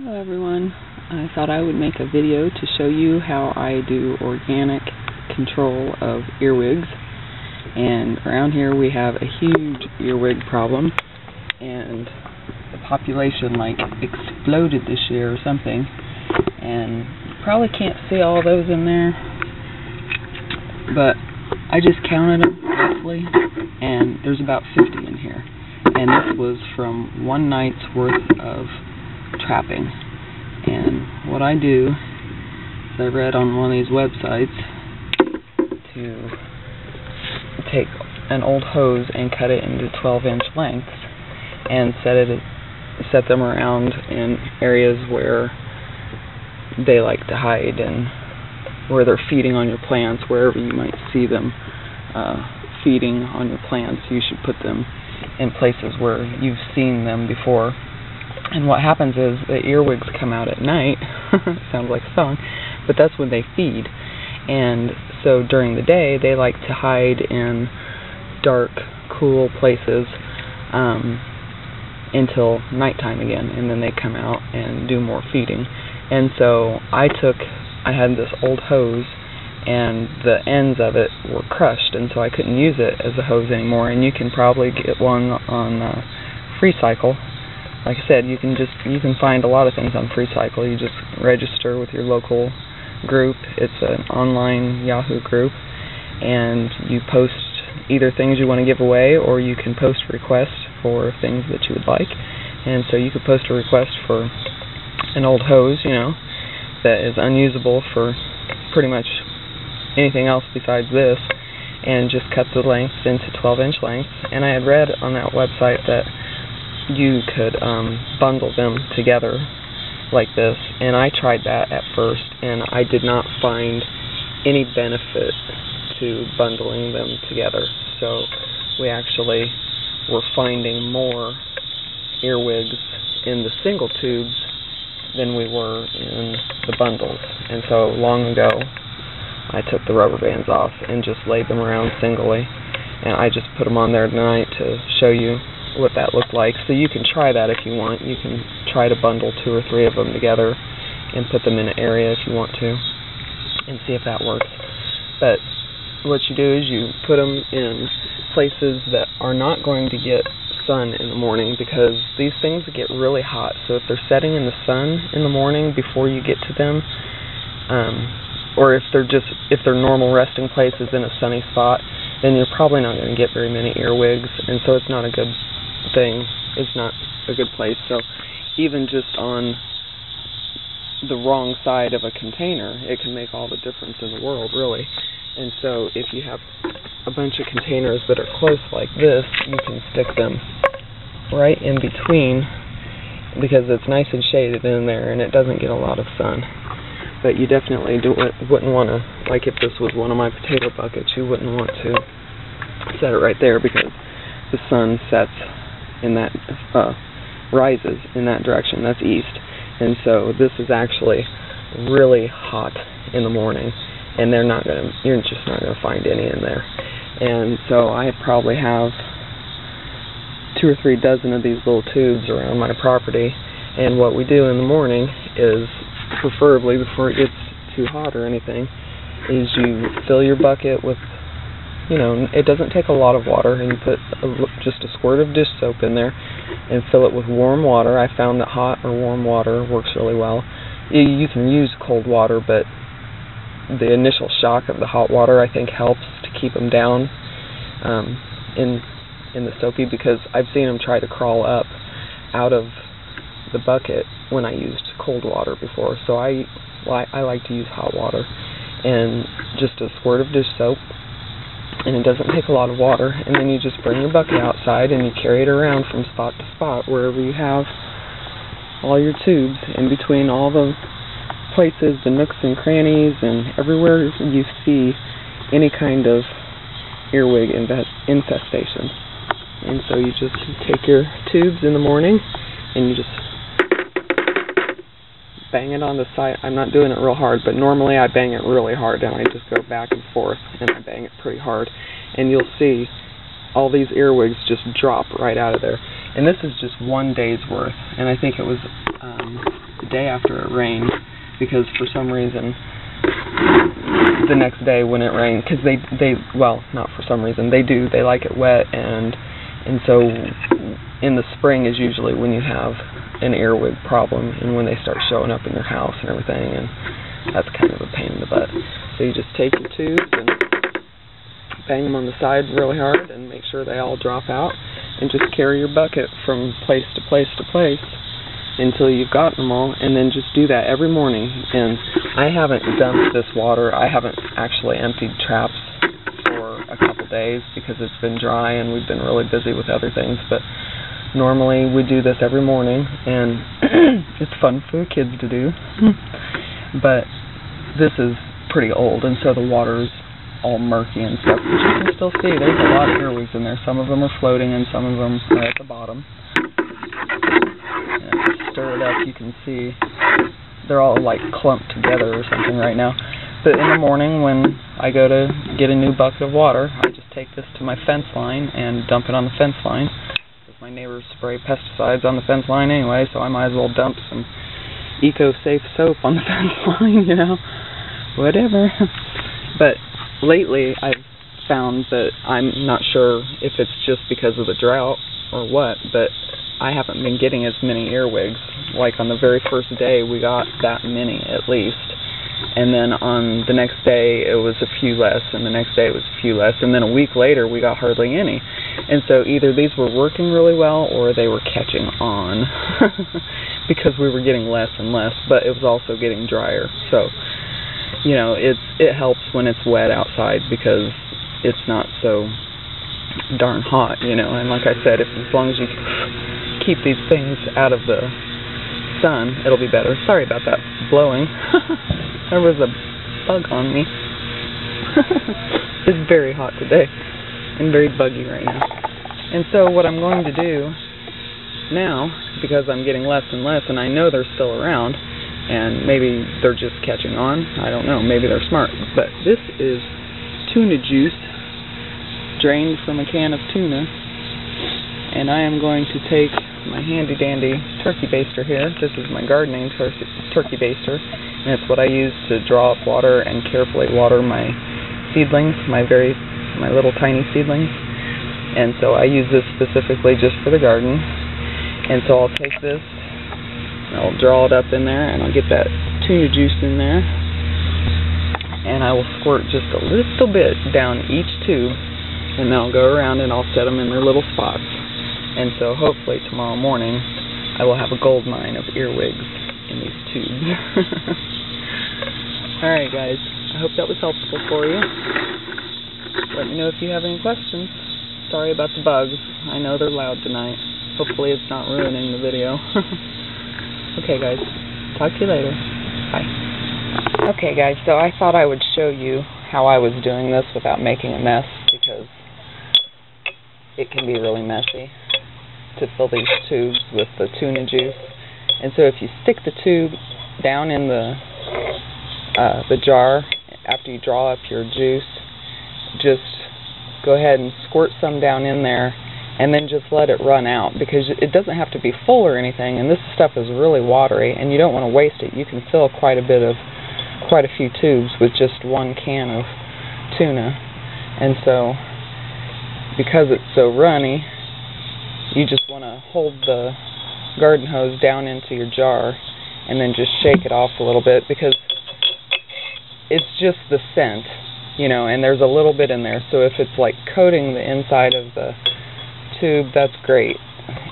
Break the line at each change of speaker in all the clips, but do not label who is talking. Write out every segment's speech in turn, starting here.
Hello everyone. I thought I would make a video to show you how I do organic control of earwigs. And around here we have a huge earwig problem, and the population like exploded this year or something, and you probably can't see all those in there, but I just counted them roughly, and there's about 50 in here, and this was from one night's worth of trapping. And what I do is I read on one of these websites to take an old hose and cut it into 12-inch lengths and set them around in areas where they like to hide and where they're feeding on your plants. Wherever you might see them feeding on your plants, you should put them in places where you've seen them before. And what happens is the earwigs come out at night. Sounds like a song, but that's when they feed. And so during the day they like to hide in dark, cool places until nighttime again, and then they come out and do more feeding. And so I had this old hose, and the ends of it were crushed, and so I couldn't use it as a hose anymore. And you can probably get one on FreeCycle. Like I said, you can find a lot of things on FreeCycle. You just register with your local group. It's an online Yahoo group, and you post either things you want to give away, or you can post requests for things that you would like. And so you could post a request for an old hose, that is unusable for pretty much anything else besides this, and just cut the lengths into 12-inch lengths. And I had read on that website that you could bundle them together like this, and I tried that at first, and I did not find any benefit to bundling them together. So we actually were finding more earwigs in the single tubes than we were in the bundles. And so long ago I took the rubber bands off and just laid them around singly, and I just put them on there tonight to show you what that looked like. So you can try that if you want. You can try to bundle 2 or 3 of them together and put them in an area if you want to, and see if that works. But what you do is you put them in places that are not going to get sun in the morning, because these things get really hot. So if they're setting in the sun in the morning before you get to them, or if they're normal resting places in a sunny spot, then you're probably not going to get very many earwigs, and so it's not a good thing. It's not a good place. So even just on the wrong side of a container, it can make all the difference in the world, really. And so if you have a bunch of containers that are close like this, you can stick them right in between, because it's nice and shaded in there and it doesn't get a lot of sun. But you definitely wouldn't want to, like if this was one of my potato buckets, you wouldn't want to set it right there, because the sun sets in that, rises in that direction. That's east. And so this is actually really hot in the morning, and you're just not gonna find any in there. And so I probably have 2 or 3 dozen of these little tubes around my property. And what we do in the morning is, preferably before it gets too hot or anything, is you fill your bucket with, it doesn't take a lot of water, and you put just a squirt of dish soap in there and fill it with warm water. I found that hot or warm water works really well. You can use cold water, but the initial shock of the hot water, I think, helps to keep them down in the soapy, because I've seen them try to crawl up out of the bucket when I used cold water before. So I like to use hot water, and just a squirt of dish soap, and it doesn't take a lot of water. And then you just bring your bucket outside and you carry it around from spot to spot wherever you have all your tubes, in between all the places, the nooks and crannies, and everywhere you see any kind of earwig infestation. And so you just take your tubes in the morning and you just bang it on the side. I'm not doing it real hard, but normally I bang it really hard, and I just go back and forth and I bang it pretty hard, and you'll see all these earwigs just drop right out of there. And this is just one day's worth, and I think it was the day after it rained, because for some reason the next day when it rained, because well, not for some reason, they like it wet, and so in the spring is usually when you have an earwig problem, and when they start showing up in your house and everything, and that's kind of a pain in the butt. So you just take your tubes and bang them on the side really hard and make sure they all drop out, and just carry your bucket from place to place to place until you've gotten them all, and then just do that every morning. And I haven't dumped this water. I haven't actually emptied traps for a couple days because it's been dry and we've been really busy with other things, but normally we do this every morning, and it's fun for the kids to do. But this is pretty old, and so the water's all murky and stuff, but you can still see there's a lot of earwigs in there. Some of them are floating and some of them are at the bottom. And if you stir it up, you can see they're all like clumped together or something right now. But in the morning when I go to get a new bucket of water, I just take this to my fence line and dump it on the fence line. Because my neighbors spray pesticides on the fence line anyway, so I might as well dump some eco-safe soap on the fence line, you know, whatever. But lately I've found that, I'm not sure if it's just because of the drought or what, but I haven't been getting as many earwigs. Like on the very first day we got that many at least, and then on the next day it was a few less, and the next day it was a few less, and then a week later we got hardly any. And so either these were working really well or they were catching on because we were getting less and less, but it was also getting drier. So, you know, it helps when it's wet outside because it's not so darn hot, you know. And like I said, as long as you keep these things out of the sun, it'll be better. Sorry about that blowing. There was a bug on me. It's very hot today and very buggy right now. And so what I'm going to do now, because I'm getting less and less, and I know they're still around, and maybe they're just catching on, I don't know, maybe they're smart, but this is tuna juice drained from a can of tuna, and I am going to take my handy dandy turkey baster here. This is my gardening turkey baster, and it's what I use to draw up water and carefully water my seedlings, my little tiny seedlings. And so I use this specifically just for the garden. And so I'll take this, I'll draw it up in there, and I'll get that tuna juice in there, and I will squirt just a little bit down each tube, and then I'll go around and I'll set them in their little spots. And so hopefully tomorrow morning I will have a gold mine of earwigs in these tubes. Alright guys, I hope that was helpful for you. Let me know if you have any questions. Sorry about the bugs. I know they're loud tonight. Hopefully it's not ruining the video. Okay guys, talk to you later. Bye. Okay guys, so I thought I would show you how I was doing this without making a mess, because it can be really messy to fill these tubes with the tuna juice. And so if you stick the tube down in the jar after you draw up your juice, just go ahead and squirt some down in there, and then just let it run out, because it doesn't have to be full or anything, and this stuff is really watery and you don't want to waste it. You can fill quite a few tubes with just one can of tuna. And so because it's so runny, you just want to hold the garden hose down into your jar and then just shake it off a little bit, because it's just the scent, you know, and there's a little bit in there. So if it's like coating the inside of the tube, that's great.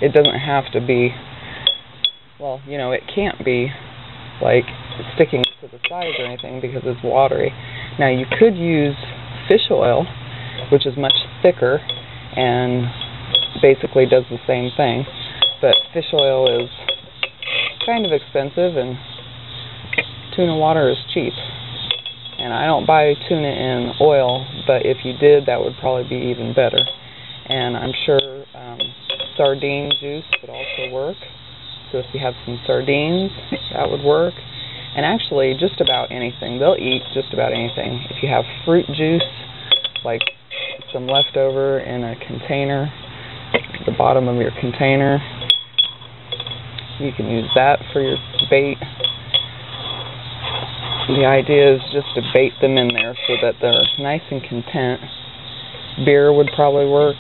It doesn't have to be, well, you know, it can't be like sticking to the sides or anything because it's watery. Now you could use fish oil, which is much thicker and basically does the same thing, but fish oil is kind of expensive and tuna water is cheap. And I don't buy tuna in oil, but if you did, that would probably be even better. And I'm sure sardine juice would also work. So if you have some sardines, that would work. And actually, just about anything. They'll eat just about anything. If you have fruit juice, like some leftover in a container, the bottom of your container, you can use that for your bait. The idea is just to bait them in there so that they're nice and content. Beer would probably work,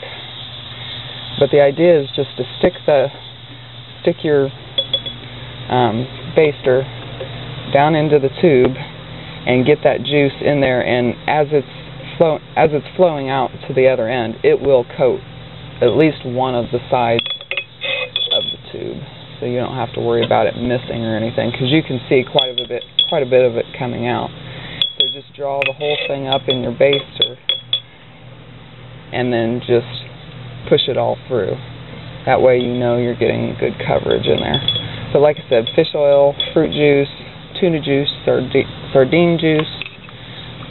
but the idea is just to stick your baster down into the tube and get that juice in there, and as it's flowing out to the other end, it will coat at least one of the sides of the tube, so you don't have to worry about it missing or anything, because you can see quite a bit of it coming out. So just draw the whole thing up in your baster and then just push it all through. That way you know you're getting good coverage in there. So like I said, fish oil, fruit juice, tuna juice, sardine juice,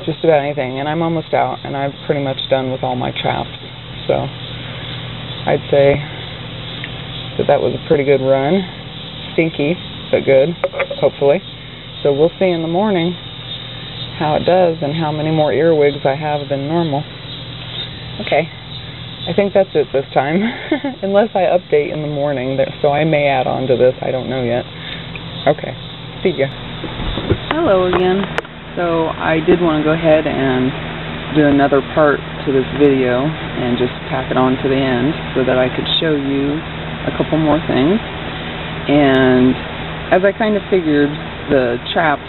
just about anything. And I'm almost out, and I'm pretty much done with all my traps. So I'd say that was a pretty good run. Stinky, but good, hopefully. So we'll see in the morning how it does and how many more earwigs I have than normal. Okay, I think that's it this time, unless I update in the morning, so I may add on to this, I don't know yet. Okay, see ya. Hello again. So I did want to go ahead and do another part to this video and just tack it on to the end so that I could show you a couple more things. And as I kind of figured, the traps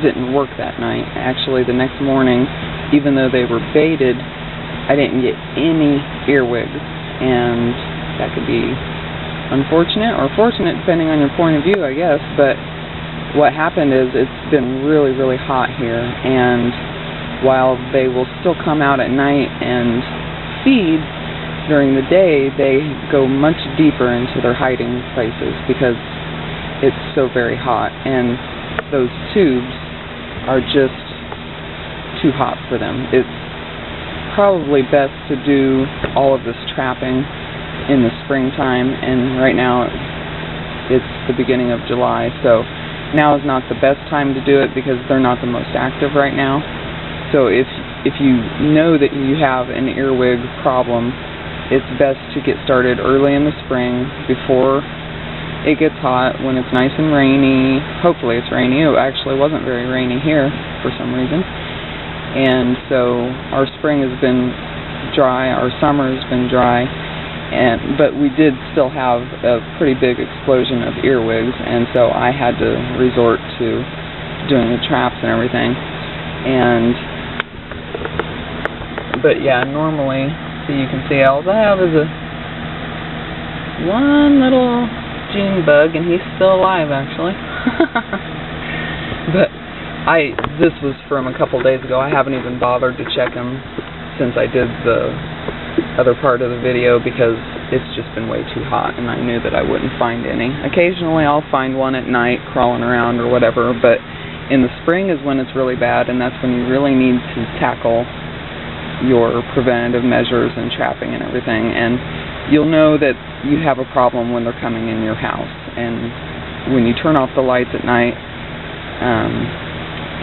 didn't work that night. Actually, the next morning, even though they were baited, I didn't get any earwigs, and that could be unfortunate or fortunate depending on your point of view, I guess. But what happened is it's been really, really hot here, and while they will still come out at night and feed during the day, they go much deeper into their hiding places because it's so very hot, and those tubes are just too hot for them. It's probably best to do all of this trapping in the springtime, and right now it's the beginning of July, so now is not the best time to do it because they're not the most active right now. So if you know that you have an earwig problem, it's best to get started early in the spring before it gets hot, when it's nice and rainy. Hopefully it's rainy. It actually wasn't very rainy here for some reason. And so our spring has been dry, our summer has been dry, but we did still have a pretty big explosion of earwigs, and so I had to resort to doing the traps and everything. But yeah, normally, so you can see all I have is one little June bug, and he's still alive actually. But this was from a couple days ago. I haven't even bothered to check him since I did the other part of the video because it's just been way too hot, and I knew that I wouldn't find any. Occasionally I'll find one at night crawling around or whatever, but in the spring is when it's really bad, and that's when you really need to tackle your preventative measures and trapping and everything. And you'll know that you have a problem when they're coming in your house, and when you turn off the lights at night,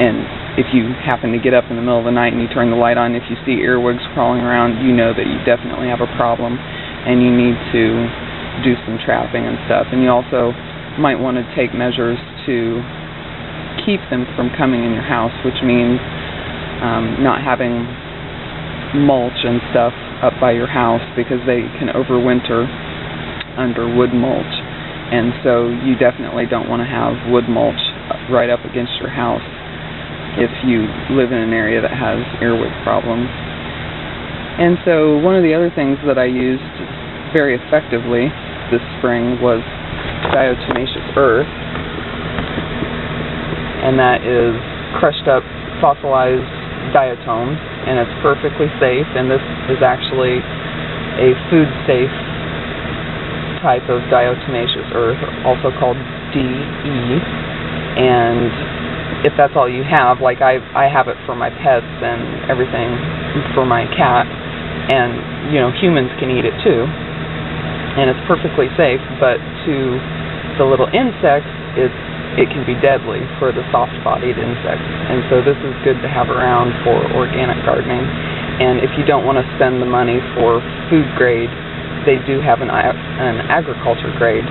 and if you happen to get up in the middle of the night and you turn the light on, if you see earwigs crawling around, you know that you definitely have a problem and you need to do some trapping and stuff. And you also might want to take measures to keep them from coming in your house, which means not having mulch and stuff up by your house, because they can overwinter under wood mulch. And so you definitely don't want to have wood mulch right up against your house if you live in an area that has earwig problems. And so one of the other things that I used very effectively this spring was diatomaceous earth, and that is crushed up fossilized diatoms, and it's perfectly safe, and this is actually a food safe type of diatomaceous earth, also called DE. And if that's all you have, like I have it for my pets and everything, for my cat, and humans can eat it too, and it's perfectly safe. But to the little insects, it can be deadly for the soft-bodied insects, and so this is good to have around for organic gardening. And if you don't want to spend the money for food grade, they do have an agriculture grade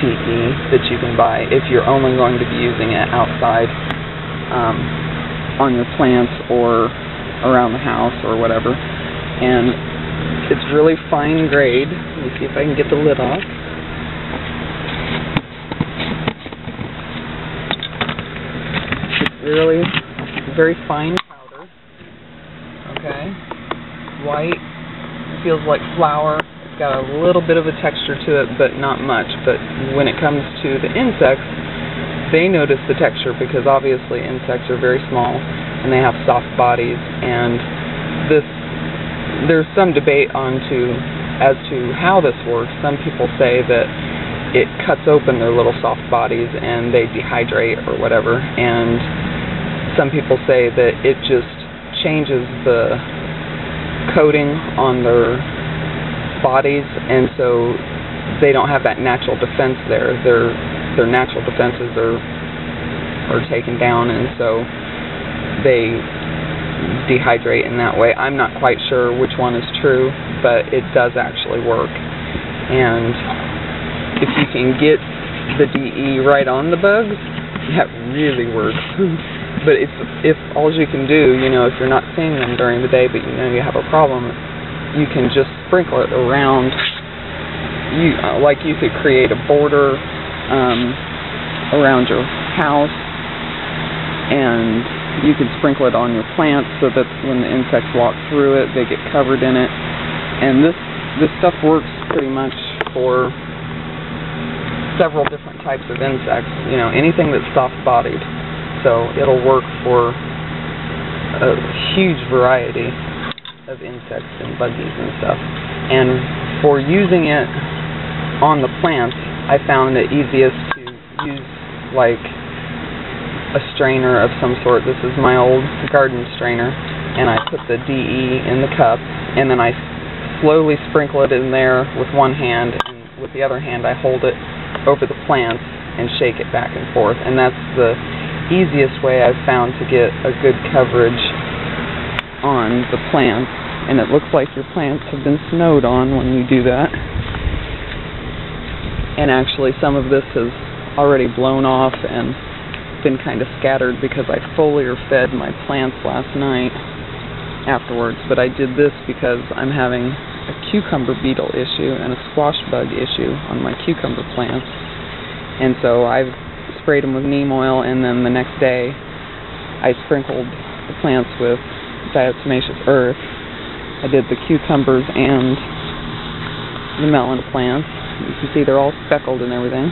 DE that you can buy if you're only going to be using it outside on your plants or around the house or whatever. And it's really fine grade. Let me see if I can get the lid off. It's really very fine powder. Okay. White. Feels like flour. It's got a little bit of a texture to it, but not much. But when it comes to the insects, they notice the texture because obviously insects are very small and they have soft bodies. And there's some debate as to how this works. Some people say that it cuts open their little soft bodies and they dehydrate or whatever. And some people say that it just changes the coating on their bodies, and so they don't have that natural defense there. Their natural defenses are taken down, and so they dehydrate in that way. I'm not quite sure which one is true, but it does actually work. And if you can get the DE right on the bugs, that really works. But if all you can do, if you're not seeing them during the day, but you have a problem, you can just sprinkle it around. Like you could create a border around your house, and you can sprinkle it on your plants so that when the insects walk through it, they get covered in it. And this stuff works pretty much for several different types of insects. Anything that's soft-bodied. So it'll work for a huge variety of insects and buggies and stuff. And for using it on the plants, I found it easiest to use like a strainer of some sort. This is my old garden strainer, and I put the DE in the cup, and then I slowly sprinkle it in there with one hand, and with the other hand I hold it over the plants and shake it back and forth. And that's the easiest way I've found to get a good coverage on the plants. And it looks like your plants have been snowed on when you do that. And actually some of this has already blown off and been kind of scattered because I foliar fed my plants last night afterwards. But I did this because I'm having a cucumber beetle issue and a squash bug issue on my cucumber plants. And so I've sprayed them with neem oil, and then the next day I sprinkled the plants with diatomaceous earth. I did the cucumbers and the melon plants. You can see they're all speckled and everything.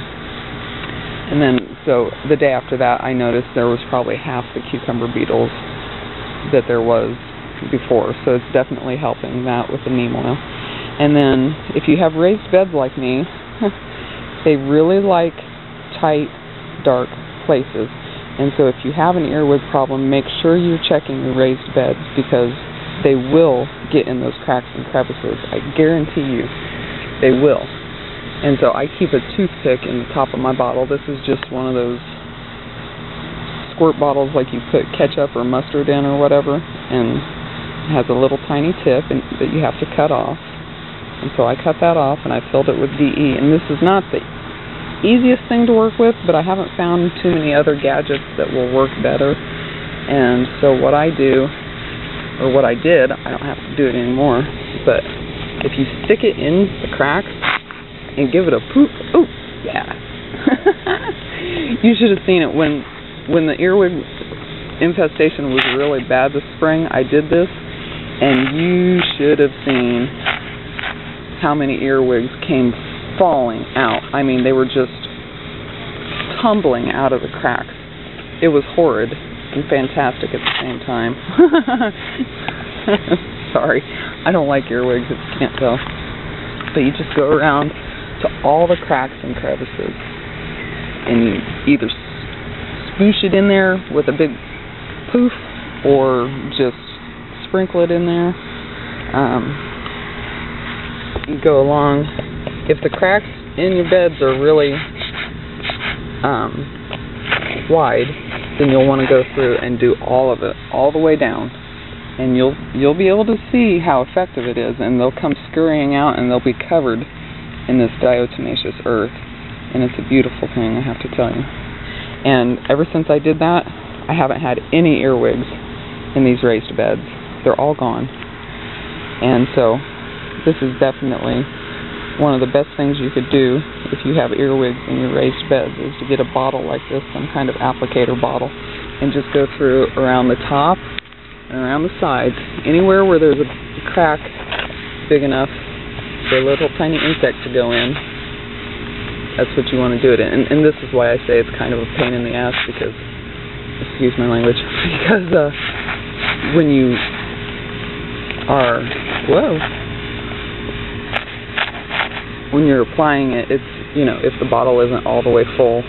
And then, so the day after that, I noticed there was probably half the cucumber beetles that there was before. So it's definitely helping that with the neem oil. And then, if you have raised beds like me, they really like tight, dark places. And so if you have an earwig problem, make sure you're checking your raised beds because they will get in those cracks and crevices. I guarantee you they will. And so I keep a toothpick in the top of my bottle. This is just one of those squirt bottles like you put ketchup or mustard in or whatever, and it has a little tiny tip that you have to cut off. And so I cut that off and I filled it with DE. And this is not the easiest thing to work with, but I haven't found too many other gadgets that will work better. And so what I do, or what I did, I don't have to do it anymore, but if you stick it in the cracks and give it a poop, oh yeah. You should have seen it when the earwig infestation was really bad this spring. I did this, and you should have seen how many earwigs came falling out. I mean, they were just tumbling out of the cracks. It was horrid and fantastic at the same time. Sorry, I don't like earwigs, if you can't tell. But you just go around to all the cracks and crevices, and you either spoosh it in there with a big poof, or just sprinkle it in there. You go along. If the cracks in your beds are really wide, then you'll want to go through and do all of it, all the way down, and you'll be able to see how effective it is. And they'll come scurrying out, and they'll be covered in this diatomaceous earth, and it's a beautiful thing, I have to tell you. And ever since I did that, I haven't had any earwigs in these raised beds. They're all gone. And so this is definitely one of the best things you could do if you have earwigs in your raised beds, is to get a bottle like this, some kind of applicator bottle, and just go through around the top and around the sides, anywhere where there's a crack big enough for a little tiny insect to go in. That's what you want to do it in. And this is why I say it's kind of a pain in the ass, because, excuse my language, because when you are, when you're applying it, it's, you know, if the bottle isn't all the way full,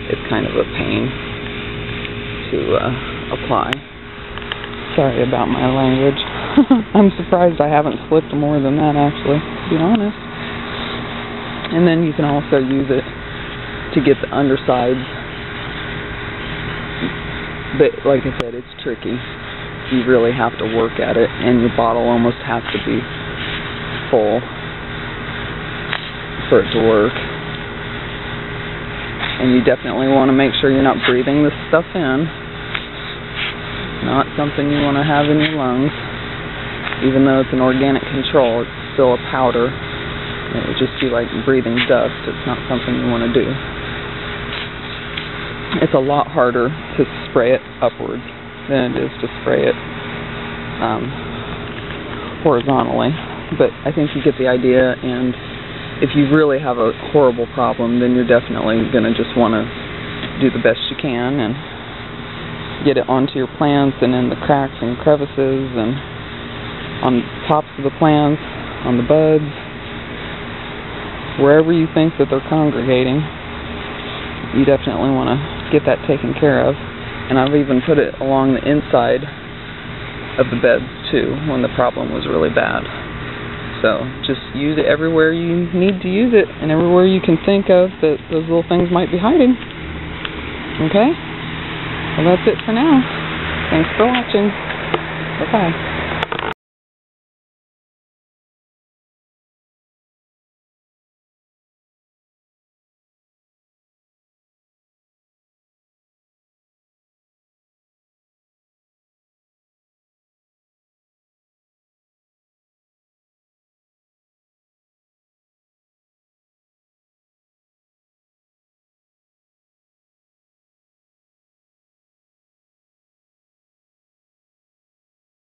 it's kind of a pain to apply. Sorry about my language. I'm surprised I haven't slipped more than that, actually, to be honest. And then you can also use it to get the undersides. But like I said, it's tricky. You really have to work at it, and your bottle almost has to be full for it to work. And you definitely want to make sure you're not breathing this stuff in. Not something you want to have in your lungs. Even though it's an organic control, it's still a powder. It would just be like breathing dust. It's not something you want to do. It's a lot harder to spray it upwards than it is to spray it horizontally. But I think you get the idea, and if you really have a horrible problem, then you're definitely going to just want to do the best you can and get it onto your plants and in the cracks and crevices and on tops of the plants, on the buds, wherever you think that they're congregating. You definitely want to get that taken care of. And I've even put it along the inside of the beds too, when the problem was really bad. So just use it everywhere you need to use it, and everywhere you can think of that those little things might be hiding. Okay? Well, that's it for now. Thanks for watching. Bye-bye.